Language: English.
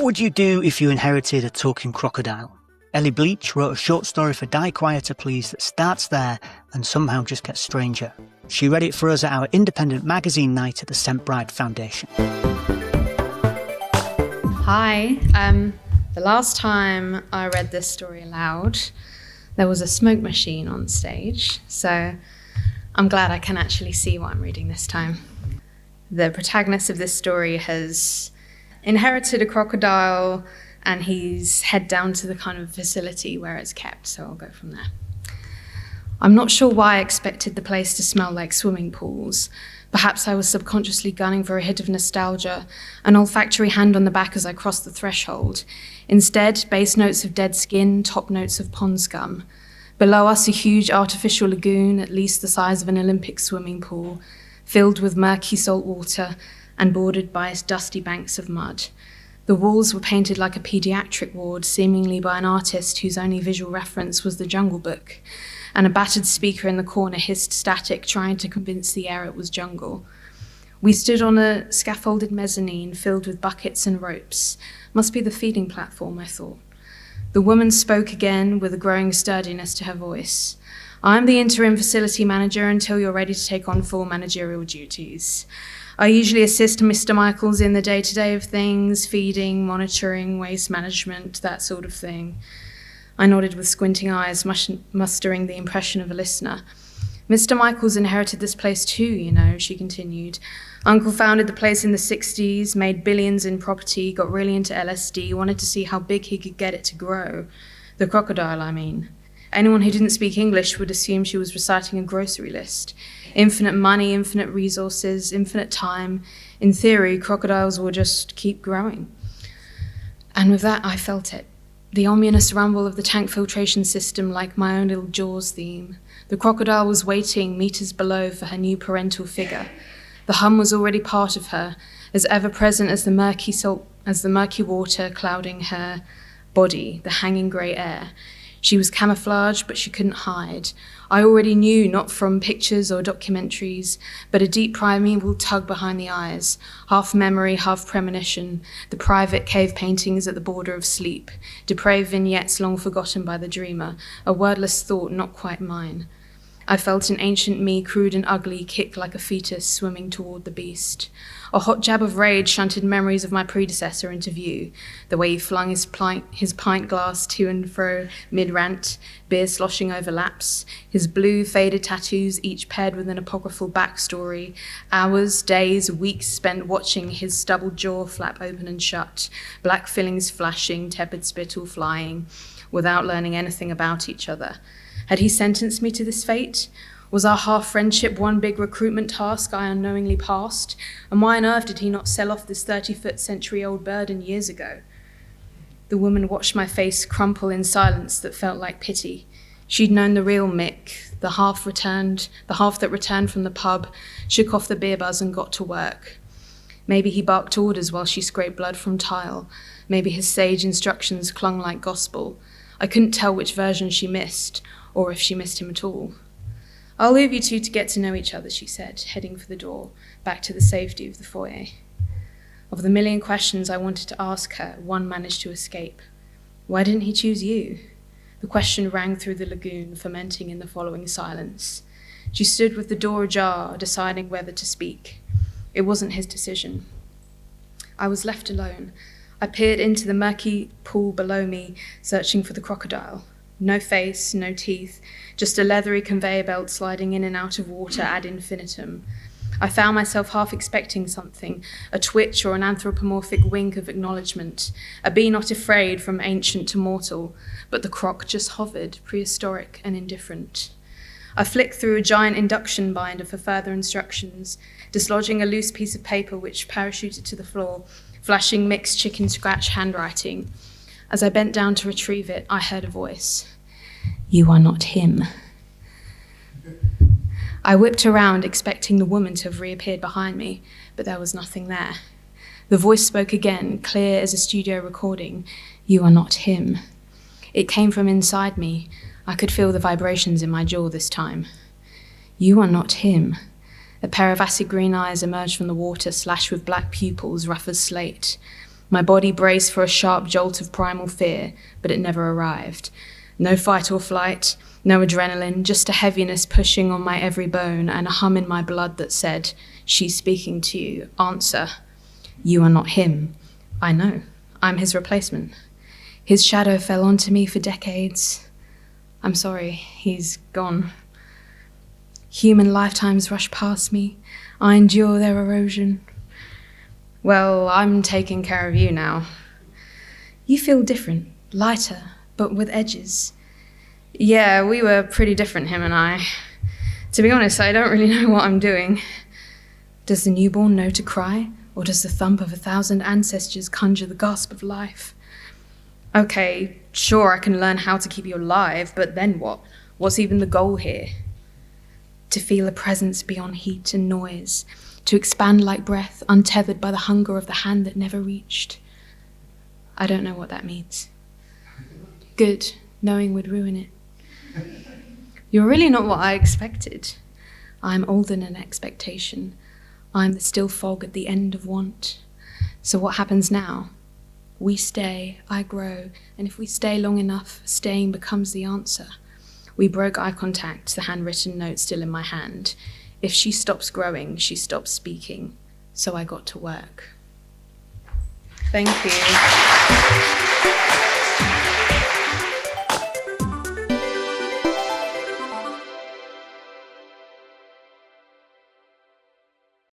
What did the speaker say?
What would you do if you inherited a talking crocodile? Ellie Bleach wrote a short story for Die Quieter Please that starts there and somehow just gets stranger. She read it for us at our independent magazine night at the St Bride Foundation. Hi, the last time I read this story aloud, there was a smoke machine on stage, so I'm glad I can actually see what I'm reading this time. The protagonist of this story has inherited a crocodile and he's head down to the kind of facility where it's kept, so I'll go from there. I'm not sure why I expected the place to smell like swimming pools. Perhaps I was subconsciously gunning for a hit of nostalgia, an olfactory hand on the back as I crossed the threshold. Instead, base notes of dead skin, top notes of pond scum. Below us, a huge artificial lagoon, at least the size of an Olympic swimming pool, filled with murky salt water and bordered by dusty banks of mud. The walls were painted like a pediatric ward, seemingly by an artist whose only visual reference was the Jungle Book, and a battered speaker in the corner hissed static, trying to convince the air it was jungle. We stood on a scaffolded mezzanine filled with buckets and ropes. Must be the feeding platform, I thought. The woman spoke again with a growing sturdiness to her voice. I'm the interim facility manager until you're ready to take on full managerial duties. I usually assist Mr. Michaels in the day-to-day of things, feeding, monitoring, waste management, that sort of thing. I nodded with squinting eyes, mustering the impression of a listener. Mr. Michaels inherited this place too, you know, she continued. Uncle founded the place in the 60s, made billions in property, got really into LSD, wanted to see how big he could get it to grow. The crocodile, I mean. Anyone who didn't speak English would assume she was reciting a grocery list. Infinite money, infinite resources, infinite time. In theory, crocodiles will just keep growing. And with that, I felt it. The ominous rumble of the tank filtration system, like my own little Jaws theme. The crocodile was waiting meters below for her new parental figure. The hum was already part of her, as ever-present as the murky water clouding her body, the hanging grey air. She was camouflaged, but she couldn't hide. I already knew, not from pictures or documentaries, but a deep primeval tug behind the eyes, half memory, half premonition, the private cave paintings at the border of sleep, depraved vignettes long forgotten by the dreamer, a wordless thought not quite mine. I felt an ancient me, crude and ugly, kick like a fetus swimming toward the beast. A hot jab of rage shunted memories of my predecessor into view, the way he flung his pint glass to and fro mid-rant, beer sloshing over laps, his blue faded tattoos each paired with an apocryphal backstory, hours, days, weeks spent watching his stubbled jaw flap open and shut, black fillings flashing, tepid spittle flying, without learning anything about each other. Had he sentenced me to this fate? Was our half-friendship one big recruitment task I unknowingly passed? And why on earth did he not sell off this 30-foot century-old burden years ago? The woman watched my face crumple in silence that felt like pity. She'd known the real Mick, the half that returned from the pub, shook off the beer buzz and got to work. Maybe he barked orders while she scraped blood from tile. Maybe his sage instructions clung like gospel. I couldn't tell which version she missed, or if she missed him at all. I'll leave you two to get to know each other, she said, heading for the door, back to the safety of the foyer. Of the million questions I wanted to ask her, one managed to escape. Why didn't he choose you? The question rang through the lagoon, fermenting in the following silence. She stood with the door ajar, deciding whether to speak. It wasn't his decision. I was left alone. I peered into the murky pool below me, searching for the crocodile. No face, no teeth, just a leathery conveyor belt sliding in and out of water ad infinitum. I found myself half expecting something, a twitch or an anthropomorphic wink of acknowledgement, a be not afraid from ancient to mortal, but the croc just hovered, prehistoric and indifferent. I flicked through a giant induction binder for further instructions, dislodging a loose piece of paper which parachuted to the floor, flashing mixed chicken scratch handwriting. As I bent down to retrieve it, I heard a voice. You are not him. I whipped around, expecting the woman to have reappeared behind me, but there was nothing there. The voice spoke again, clear as a studio recording. You are not him. It came from inside me. I could feel the vibrations in my jaw this time. You are not him. A pair of acid green eyes emerged from the water, slashed with black pupils, rough as slate. My body braced for a sharp jolt of primal fear, but it never arrived. No fight or flight, no adrenaline, just a heaviness pushing on my every bone and a hum in my blood that said, "She's speaking to you. Answer. You are not him. I know. I'm his replacement. His shadow fell onto me for decades. I'm sorry, he's gone. Human lifetimes rush past me. I endure their erosion. Well, I'm taking care of you now. You feel different, lighter, but with edges. Yeah, we were pretty different, him and I. To be honest, I don't really know what I'm doing. Does the newborn know to cry, or does the thump of 1,000 ancestors conjure the gasp of life? Okay, sure, I can learn how to keep you alive, but then what? What's even the goal here? To feel a presence beyond heat and noise, to expand like breath, untethered by the hunger of the hand that never reached. I don't know what that means. Good, knowing would ruin it. You're really not what I expected. I'm older than expectation. I'm the still fog at the end of want. So what happens now? We stay, I grow, and if we stay long enough, staying becomes the answer. We broke eye contact, the handwritten note still in my hand. If she stops growing, she stops speaking. So I got to work. Thank you.